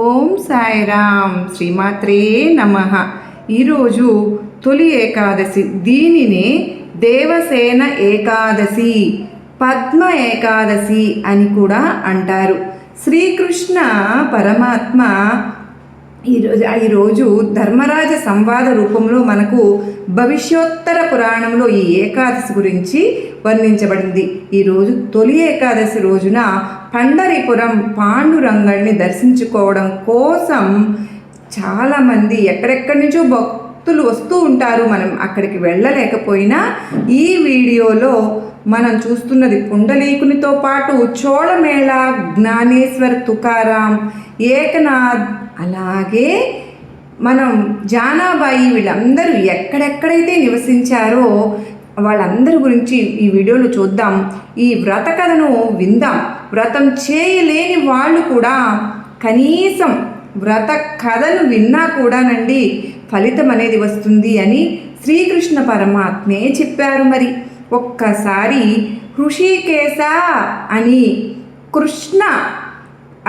ఓం సాయిరామ్ శ్రీమాత్రే నమః. ఈరోజు తొలి ఏకాదశి. దీనినే దేవసేన ఏకాదశి, పద్మ ఏకాదశి అని కూడా అంటారు. శ్రీకృష్ణ పరమాత్మ ఈరోజు ధర్మరాజ సంవాద రూపంలో మనకు భవిష్యోత్తర పురాణంలో ఈ ఏకాదశి గురించి వర్ణించబడింది. ఈరోజు తొలి ఏకాదశి రోజున పండరీపురం పాండురంగణ్ణి దర్శించుకోవడం కోసం చాలామంది ఎక్కడెక్కడి నుంచో భక్తులు వస్తూ ఉంటారు. మనం అక్కడికి వెళ్ళలేకపోయినా ఈ వీడియోలో మనం చూస్తున్నది పుండలీకునితో పాటు చోళమేళ, జ్ఞానేశ్వర్, తుకారాం, ఏకనాథ్, అలాగే మనం జానాబాయి, వీళ్ళందరూ ఎక్కడెక్కడైతే నివసించారో వాళ్ళందరి గురించి ఈ వీడియోలో చూద్దాం. ఈ వ్రత కథను విందాం. వ్రతం చేయలేని వాళ్ళు కూడా కనీసం వ్రత కథను విన్నా కూడానండి ఫలితం అనేది వస్తుంది అని శ్రీకృష్ణ పరమాత్మే చెప్పారు. మరి ఒక్కసారి హృషికేశ అని కృష్ణ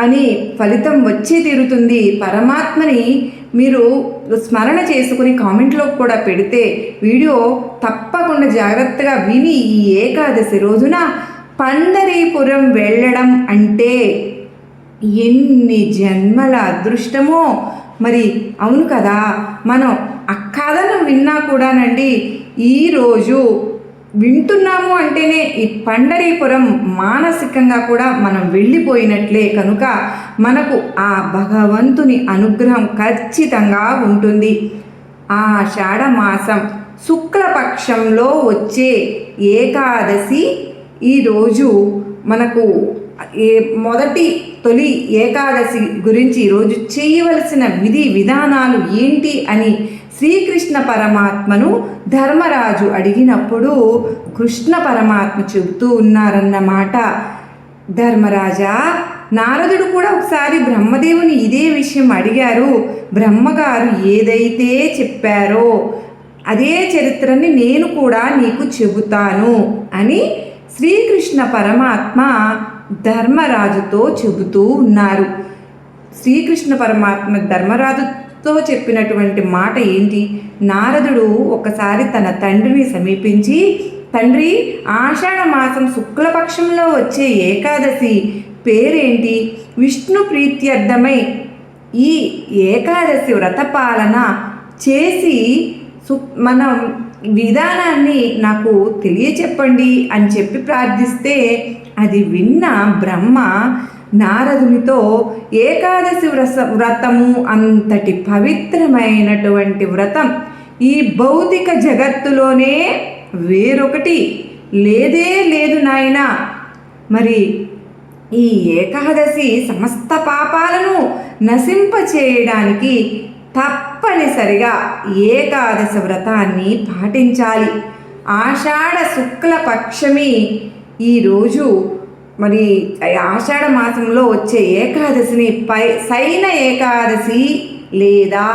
అని ఫలితం వచ్చే తీరుతుంది. పరమాత్మని మీరు స్మరణ చేసుకుని కామెంట్లో కూడా పెడితే వీడియో తప్పకుండా జాగ్రత్తగా విని ఈ ఏకాదశి రోజున పండరీపురం వెళ్ళడం అంటే ఎన్ని జన్మల అదృష్టమో. మరి అవును కదా, మనం ఆ కథను విన్నా కూడానండి ఈరోజు వింటున్నాము అంటేనే ఈ పండరీపురం మానసికంగా కూడా మనం వెళ్ళిపోయినట్లే. కనుక మనకు ఆ భగవంతుని అనుగ్రహం ఖచ్చితంగా ఉంటుంది. ఆషాఢ మాసం శుక్లపక్షంలో వచ్చే ఏకాదశి ఈరోజు మనకు తొలి ఏకాదశి గురించి ఈరోజు చేయవలసిన విధి విధానాలు ఏంటి అని శ్రీకృష్ణ పరమాత్మను ధర్మరాజు అడిగినప్పుడు కృష్ణ పరమాత్మ చెబుతూ ఉన్నారన్నమాట. ధర్మరాజా, నారదుడు కూడా ఒకసారి బ్రహ్మదేవుని ఇదే విషయం అడిగారు. బ్రహ్మగారు ఏదైతే చెప్పారో అదే చరిత్రని నేను కూడా నీకు చెబుతాను అని శ్రీకృష్ణ పరమాత్మ ధర్మరాజుతో చెబుతూ ఉన్నారు. శ్రీకృష్ణ పరమాత్మ ధర్మరాజుతో చెప్పినటువంటి మాట ఏంటి? నారదుడు ఒకసారి తన తండ్రిని సమీపించి, తండ్రి, ఆషాఢ మాసం శుక్లపక్షంలో వచ్చే ఏకాదశి పేరేంటి? విష్ణు ప్రీత్యర్థమై ఈ ఏకాదశి వ్రతపాలన చేసి మనం విధానాన్ని నాకు తెలియచెప్పండి అని చెప్పి ప్రార్థిస్తే అది విన్న బ్రహ్మ నారదునితో ఏకాదశి వ్రతము అంతటి పవిత్రమైనటువంటి వ్రతం ఈ భౌతిక జగత్తులోనే వేరొకటి లేదే లేదు నాయనా. మరి ఈ ఏకాదశి సమస్త పాపాలను నశింపచేయడానికి తప్పనిసరిగా ఏకాదశి వ్రతాన్ని పాటించాలి. ఆషాఢ శుక్ల పక్షమి ఈరోజు మరి ఆషాఢ మాసంలో వచ్చే ఏకాదశిని శయన ఏకాదశి లేదా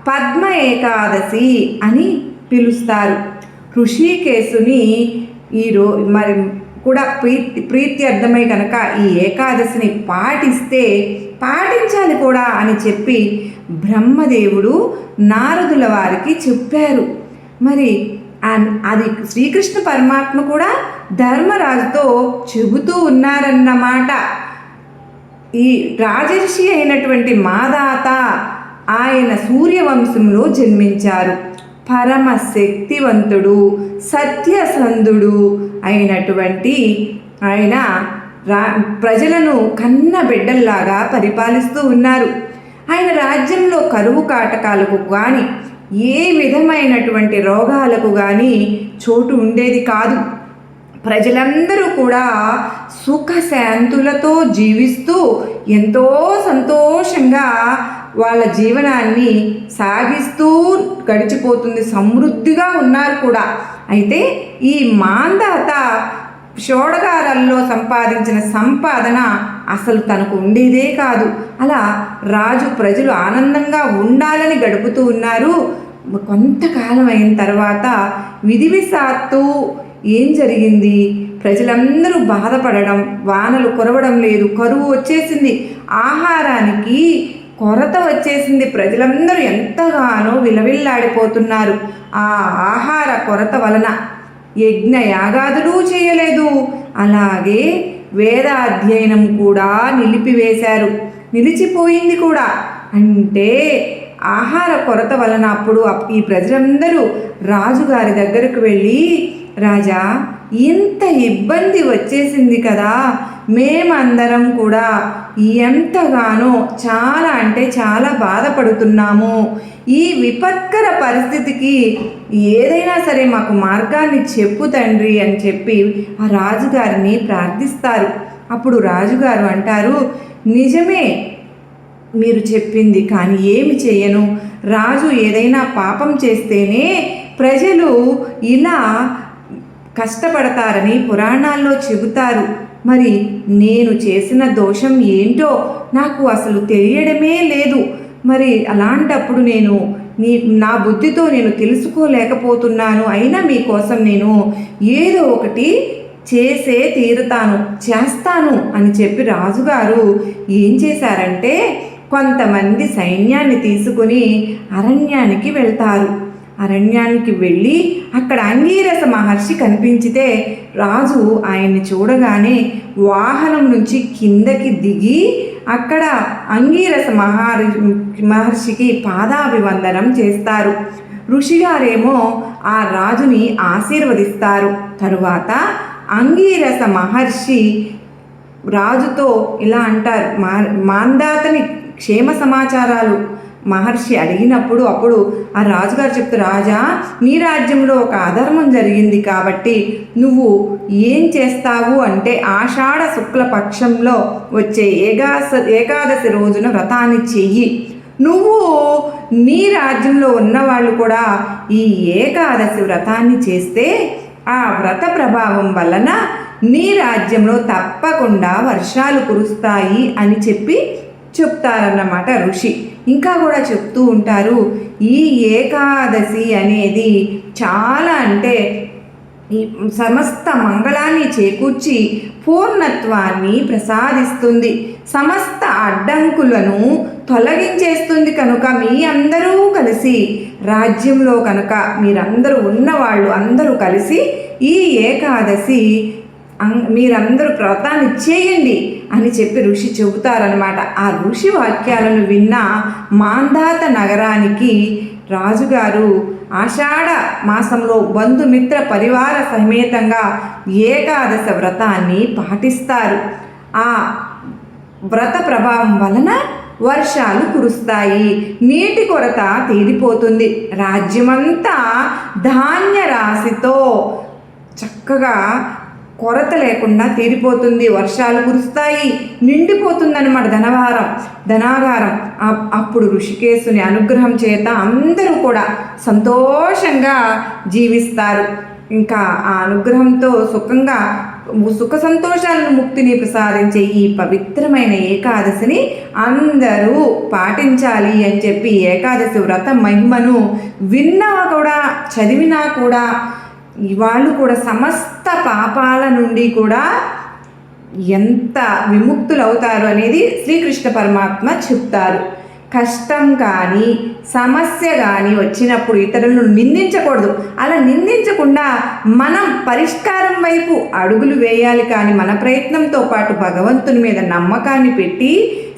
పద్మ ఏకాదశి అని పిలుస్తారు. హృషికేశుని మరి కూడా ప్రీత్యర్థమై కనుక ఈ ఏకాదశిని పాటించాలి కూడా అని చెప్పి బ్రహ్మదేవుడు నారదుల వారికి చెప్పారు. మరి అది శ్రీకృష్ణ పరమాత్మ కూడా ధర్మరాజుతో చెబుతూ ఉన్నారన్నమాట. ఈ రాజర్షి అయినటువంటి మాదాత ఆయన సూర్యవంశంలో జన్మించారు. పరమ శక్తివంతుడు, సత్యసంధుడు అయినటువంటి ఆయన ప్రజలను కన్న బిడ్డల్లాగా పరిపాలిస్తూ ఉన్నారు. ఆయన రాజ్యంలో కరువు కాటకాలకు కానీ ఏ విధమైనటువంటి రోగాలకు కానీ చోటు ఉండేది కాదు. ప్రజలందరూ కూడా సుఖశాంతులతో జీవిస్తూ ఎంతో సంతోషంగా వాళ్ళ జీవనాన్ని సాగిస్తూ గడిచిపోతుంది. సమృద్ధిగా ఉన్నారు కూడా. అయితే ఈ మాందాత షోడగారాల్లో సంపాదించిన సంపాదన అసలు తనకు ఉండేదే కాదు. అలా రాజు ప్రజలు ఆనందంగా ఉండాలని గడుపుతూ ఉన్నారు. కొంతకాలం అయిన తర్వాత విధివిసాత్తు ఏం జరిగింది? ప్రజలందరూ బాధపడడం, వానలు కురవడం లేదు, కరువు వచ్చేసింది. ఆహారానికి కొరత వచ్చేసింది. ప్రజలందరూ ఎంతగానో విలవిల్లాడిపోతున్నారు ఆ ఆహార కొరత వలన. యజ్ఞ యాగాదులు చేయలేదు, అలాగే వేదాధ్యయనం కూడా నిలిపివేశారు, నిలిచిపోయింది కూడా. అంటే ఆహార కొరత వలన అప్పుడు ఈ ప్రజలందరూ రాజుగారి దగ్గరకు వెళ్ళి, రాజా, ఇంత ఇబ్బంది వచ్చేసింది కదా, మేమందరం కూడా ఎంతగానో చాలా అంటే చాలా బాధపడుతున్నాము. ఈ విపత్కర పరిస్థితికి ఏదైనా సరే మాకు మార్గాన్ని చెప్పు తండ్రి అని చెప్పి ఆ రాజుగారిని ప్రార్థిస్తారు. అప్పుడు రాజుగారు అంటారు, నిజమే మీరు చెప్పింది, కానీ ఏమి చేయను. రాజు ఏదైనా పాపం చేస్తేనే ప్రజలు ఇలా కష్టపడతారని పురాణాల్లో చెబుతారు. మరి నేను చేసిన దోషం ఏంటో నాకు అసలు తెలియడమే లేదు. మరి అలాంటప్పుడు నేను నా బుద్ధితో నేను తెలుసుకోలేకపోతున్నాను. అయినా మీకోసం నేను ఏదో ఒకటి చేస్తాను అని చెప్పి రాజుగారు ఏం చేశారంటే కొంతమంది సైన్యాన్ని తీసుకుని అరణ్యానికి వెళ్తారు. అరణ్యానికి వెళ్ళి అక్కడ అంగీరస మహర్షి కనిపించితే రాజు ఆయన్ని చూడగానే వాహనం నుంచి కిందకి దిగి అక్కడ అంగీరస మహర్షికి పాదాభివందనం చేస్తారు. ఋషిగారేమో ఆ రాజుని ఆశీర్వదిస్తారు. తరువాత అంగీరస మహర్షి రాజుతో ఇలా అంటారు, మాందాతని క్షేమ సమాచారాలు మహర్షి అడిగినప్పుడు అప్పుడు ఆ రాజుగారు చెప్తారు, రాజా, నీ రాజ్యంలో ఒక అధర్మం జరిగింది కాబట్టి నువ్వు ఏం చేస్తావు అంటే ఆషాఢ శుక్ల పక్షంలో వచ్చే ఏకాదశి రోజున వ్రతాన్ని చెయ్యి. నువ్వు నీ రాజ్యంలో ఉన్నవాళ్ళు కూడా ఈ ఏకాదశి వ్రతాన్ని చేస్తే ఆ వ్రత ప్రభావం వలన నీ రాజ్యంలో తప్పకుండా వర్షాలు కురుస్తాయి అని చెప్తారన్నమాట ఋషి. ఇంకా కూడా చెప్తూ ఉంటారు, ఈ ఏకాదశి అనేది చాలా అంటే ఈ సమస్త మంగళాన్ని చేకూర్చి పూర్ణత్వాన్ని ప్రసాదిస్తుంది, సమస్త అడ్డంకులను తొలగించేస్తుంది. కనుక మీ అందరూ కలిసి రాజ్యంలో కనుక మీరందరూ ఉన్నవాళ్ళు అందరూ కలిసి ఈ ఏకాదశి మీరందరూ వ్రతాన్ని చేయండి అని చెప్పి ఋషి చెబుతారనమాట. ఆ ఋషి వాక్యాలను విన్న మాంధాత నగరానికి రాజుగారు ఆషాఢ మాసంలో బంధుమిత్ర పరివార సమేతంగా ఏకాదశ వ్రతాన్ని పాటిస్తారు. ఆ వ్రత ప్రభావం వలన వర్షాలు కురుస్తాయి, నీటి కొరత తీరిపోతుంది, రాజ్యమంతా ధాన్య రాశితో చక్కగా కొరత లేకుండా తీరిపోతుంది, వర్షాలు కురుస్తాయి, నిండిపోతుందన్నమాట ధనాగారం. అప్పుడు ఋషికేశుని అనుగ్రహం చేత అందరూ కూడా సంతోషంగా జీవిస్తారు. ఇంకా ఆ అనుగ్రహంతో సుఖ సంతోషాలను ముక్తిని ప్రసాదించే ఈ పవిత్రమైన ఏకాదశిని అందరూ పాటించాలి అని చెప్పి ఏకాదశి వ్రత మహిమను విన్నా కూడా చదివినా కూడా వాళ్ళు కూడా సమస్త పాపాల నుండి కూడా ఎంత విముక్తులవుతారు అనేది శ్రీకృష్ణ పరమాత్మ చెప్తారు. కష్టం కానీ సమస్య కానీ వచ్చినప్పుడు ఇతరులను నిందించకూడదు. అలా నిందించకుండా మనం పరిష్కారం వైపు అడుగులు వేయాలి. కానీ మన ప్రయత్నంతో పాటు భగవంతుని మీద నమ్మకాన్ని పెట్టి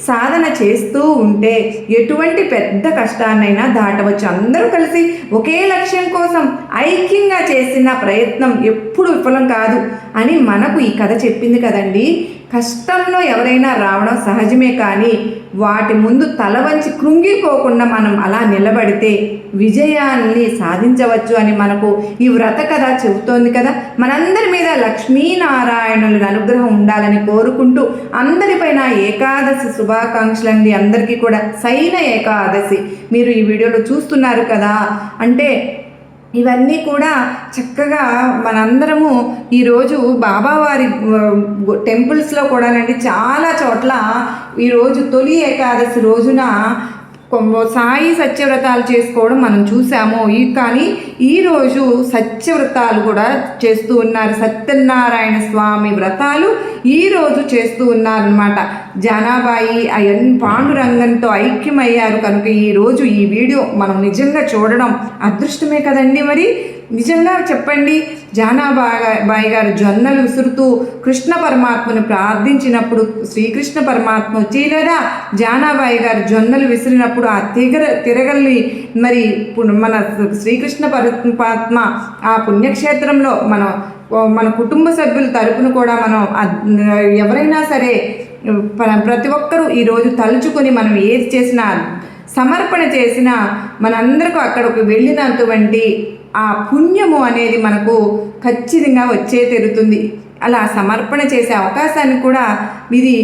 సాధన చేస్తూ ఉంటే ఎటువంటి పెద్ద కష్టాన్నైనా దాటవచ్చు. అందరూ కలిసి ఒకే లక్ష్యం కోసం ఐక్యంగా చేసిన ప్రయత్నం ఎప్పుడు విఫలం కాదు అని మనకు ఈ కథ చెప్పింది కదండి. కష్టంలో ఎవరైనా రావడం సహజమే, కానీ వాటి ముందు తల వంచి కృంగిపోకుండా మనం అలా నిలబడితే విజయాన్ని సాధించవచ్చు అని మనకు ఈ వ్రత కథ చెబుతోంది కదా. మనందరి మీద లక్ష్మీనారాయణుల అనుగ్రహం ఉండాలని కోరుకుంటూ అందరిపైన ఏకాదశి శుభాకాంక్షలండి. అందరికీ కూడా సైన ఏకాదశి మీరు ఈ వీడియోలో చూస్తున్నారు కదా. అంటే ఇవన్నీ కూడా చక్కగా మనందరము ఈరోజు బాబావారి టెంపుల్స్లో కూడానండి చాలా చోట్ల ఈరోజు తొలి ఏకాదశి రోజున సాయి సత్యవ్రతాలు చేసుకోవడం మనం చూసాము. కానీ ఈరోజు సత్యవ్రతాలు కూడా చేస్తూ ఉన్నారు. సత్యనారాయణ స్వామి వ్రతాలు ఈరోజు చేస్తూ ఉన్నారనమాట. జానాబాయి పాండురంగంతో ఐక్యమయ్యారు కనుక ఈరోజు ఈ వీడియో మనం నిజంగా చూడడం అదృష్టమే కదండి. మరి నిజంగా చెప్పండి, జానాబాయి గారు జొన్నలు విసురుతూ కృష్ణ పరమాత్మను ప్రార్థించినప్పుడు శ్రీకృష్ణ పరమాత్మ వచ్చి, లేదా జానాబాయి గారు జొన్నలు విసిరినప్పుడు ఆ తిరగల్ని మరి మన శ్రీకృష్ణ పరమాత్మ ఆ పుణ్యక్షేత్రంలో మన కుటుంబ సభ్యుల తరపున కూడా మనం ఎవరైనా సరే ప్రతి ఒక్కరూ ఈరోజు తలుచుకొని మనం ఏది చేసినా సమర్పణ చేసినా మనందరికీ అక్కడికి వెళ్ళినటువంటి ఆ పుణ్యము అనేది మనకు ఖచ్చితంగా వచ్చే తీరుతుంది. అలా సమర్పణ చేసే అవకాశాన్ని కూడా ఇది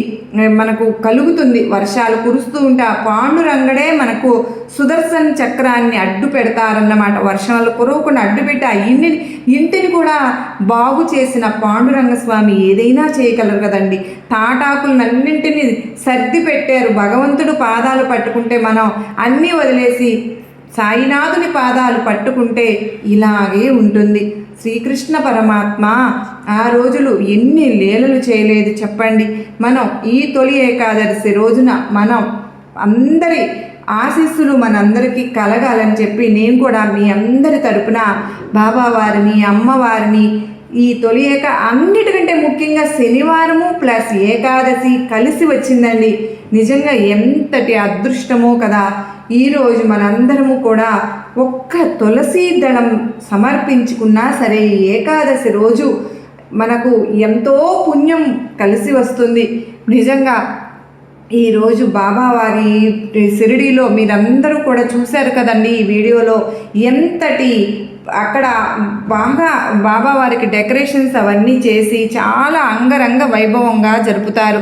మనకు కలుగుతుంది. వర్షాలు కురుస్తూ ఉంటే ఆ పాండురంగడే మనకు సుదర్శన చక్రాన్ని అడ్డు పెడతారన్నమాట. వర్షాలు కురవకుండా అడ్డు పెట్టి ఆ ఇంటిని కూడా బాగు చేసిన పాండురంగ స్వామి ఏదైనా చేయగలరు కదండి. తాటాకులన్నింటినీ సర్ది పెట్టారు. భగవంతుడు పాదాలు పట్టుకుంటే మనం అన్నీ వదిలేసి సాయినాథుని పాదాలు పట్టుకుంటే ఇలాగే ఉంటుంది. శ్రీకృష్ణ పరమాత్మ ఆ రోజులు ఎన్ని లీలలు చేయలేదు చెప్పండి. మనం ఈ తొలి ఏకాదశి రోజున మనం అందరి ఆశీస్సులు మనందరికీ కలగాలని చెప్పి నేను కూడా మీ అందరి తరపున బాబావారిని అమ్మవారిని ఈ తొలి అన్నిటికంటే ముఖ్యంగా శనివారము ప్లస్ ఏకాదశి కలిసి వచ్చిందండి. నిజంగా ఎంతటి అదృష్టమో కదా. ఈరోజు మనందరము కూడా ఒక్క తులసి దళం సమర్పించుకున్నా సరే ఈ ఏకాదశి రోజు మనకు ఎంతో పుణ్యం కలిసి వస్తుంది. నిజంగా ఈరోజు బాబావారి షిరిడీలో మీరందరూ కూడా చూశారు కదండి. ఈ వీడియోలో ఎంతటి అక్కడ బాగా బాబావారికి డెకరేషన్స్ అవన్నీ చేసి చాలా అంగరంగ వైభవంగా జరుపుతారు.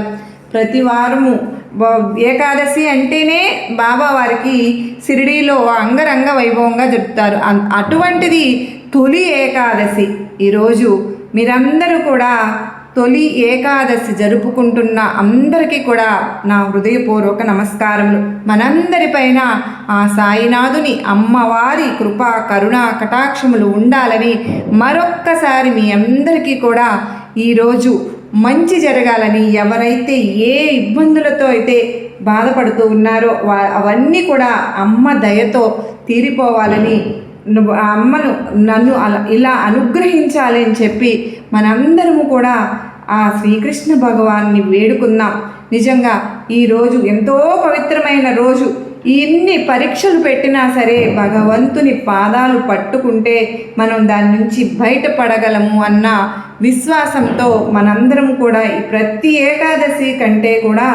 ప్రతి వారము ఏకాదశి అంటేనే బాబావారికి షిరిడీలో అంగరంగ వైభవంగా జరుపుతారు. అటువంటిది తొలి ఏకాదశి. ఈరోజు మీరందరూ కూడా తొలి ఏకాదశి జరుపుకుంటున్న అందరికీ కూడా నా హృదయపూర్వక నమస్కారములు. మనందరిపైన ఆ సాయినాథుని అమ్మవారి కృపా కరుణా కటాక్షములు ఉండాలని మరొక్కసారి మీ అందరికీ కూడా ఈరోజు మంచి జరగాలని, ఎవరైతే ఏ ఇబ్బందులతో అయితే బాధపడుతూ ఉన్నారో అవన్నీ కూడా అమ్మ దయతో తీరిపోవాలని, అమ్మను నన్ను ఇలా అనుగ్రహించాలి అని చెప్పి మనందరము కూడా ఆ శ్రీకృష్ణ భగవాన్ని వేడుకుందాం. నిజంగా ఈరోజు ఎంతో పవిత్రమైన రోజు. ఎన్ని పరీక్షలు పెట్టినా సరే భగవంతుని పాదాలు పట్టుకుంటే మనం దాని నుంచి బయటపడగలము అన్న విశ్వాసంతో మనందరం కూడా ప్రతి ఏకాదశి కంటే కూడా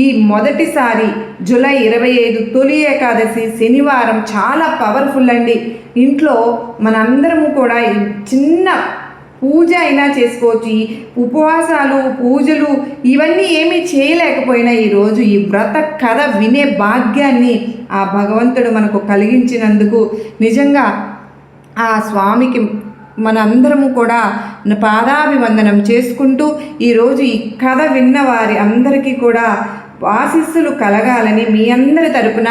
ఈ మొదటిసారి జూలై 25 తొలి ఏకాదశి శనివారం చాలా పవర్ఫుల్ అండి. ఇంట్లో మనందరము కూడా చిన్న పూజ అయినా చేసుకోవచ్చు. ఉపవాసాలు పూజలు ఇవన్నీ ఏమీ చేయలేకపోయినా ఈరోజు ఈ వ్రత కథ వినే భాగ్యాన్ని ఆ భగవంతుడు మనకు కలిగించినందుకు నిజంగా ఆ స్వామికి మనందరము కూడా పాదాభివందనం చేసుకుంటూ ఈరోజు ఈ కథ విన్న వారి అందరికీ కూడా ఆశీస్సులు కలగాలని మీ అందరి తరపున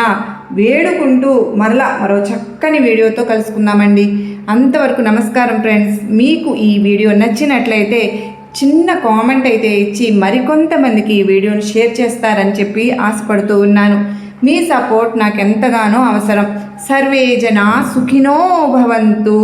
వేడుకుంటూ మరో చక్కని వీడియోతో కలుసుకుందామండి. అంతవరకు నమస్కారం ఫ్రెండ్స్. మీకు ఈ వీడియో నచ్చినట్లయితే చిన్న కామెంట్ అయితే ఇచ్చి మరికొంతమందికి ఈ వీడియోని షేర్ చేస్తారని చెప్పి ఆశపడుతూ ఉన్నాను. మీ సపోర్ట్ నాకు ఎంతగానో అవసరం. సర్వే జనా సుఖినో భవంతు.